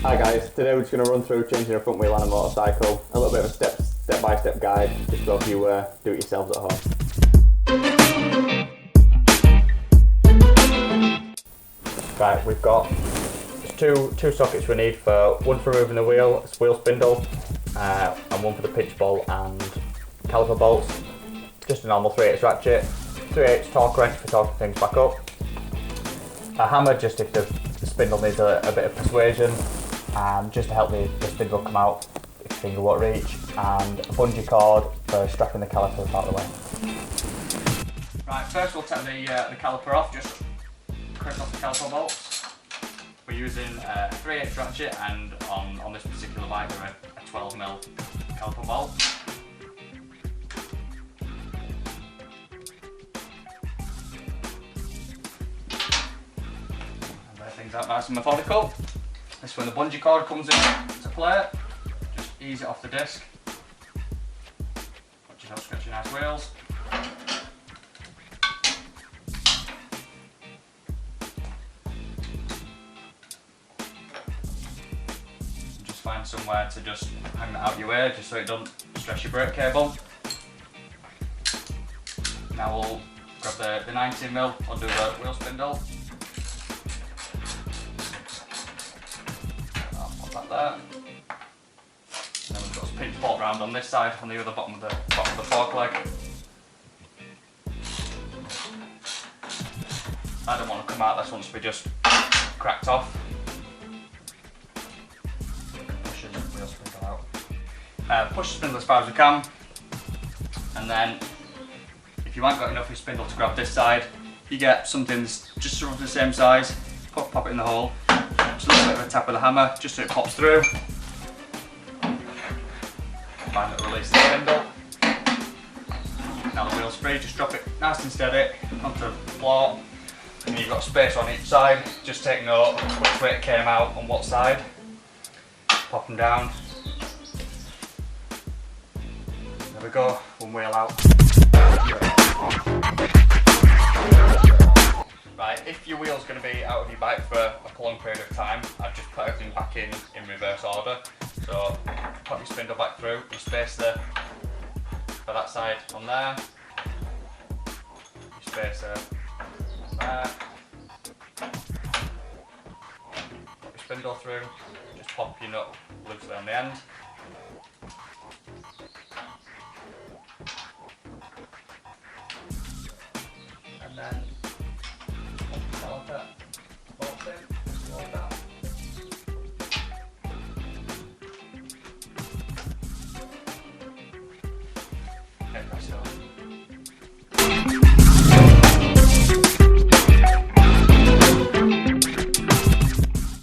Hi guys, today we're just going to run through changing a front wheel on a motorcycle, a little bit of a step-by-step guide, just to help you do it yourselves at home. Right, we've got two sockets we need, for one for removing the wheel spindle, and one for the pitch bolt and caliper bolts. Just a normal 3/8 ratchet, 3/8 torque wrench for torquing things back up, a hammer just if the spindle needs a bit of persuasion, just to help the spindle come out if your finger won't reach, and a bungee cord for strapping the caliper out of the way. Right, first we'll take the caliper off, just crimp off the caliper bolts. We're using a 3/8 ratchet, and on this particular bike they're a 12mm caliper bolt. And lay things out nice and methodical. This is when the bungee cord comes into play. Just ease it off the disc. Watch you not scratch your nice wheels. Just find somewhere to just hang that out your way, just so it doesn't stress your brake cable. Now we'll grab the 19mm, undo the wheel spindle. Like that. And then we've got a pinch bolt round on this side, on the other bottom of the fork leg. I don't want to come out, this wants to be just cracked off. Pushing the wheel spindle out. Push the spindle as far as we can, and then if you haven't got enough of your spindle to grab this side, you get something just roughly the same size, pop it in the hole. Just a little bit of a tap with the hammer, just so it pops through. Find that release the spindle. Now the wheel's free, just drop it nice and steady onto the floor. And you've got space on each side. Just take note which way it came out on what side. Pop them down. There we go, one wheel out. Right, if your wheel's going to be out of your bike for a long period of time, I've just put everything back in reverse order. So pop your spindle back through, your spacer for that side on there, your spacer on there, pop your spindle through, just pop your nut loosely on the end. And then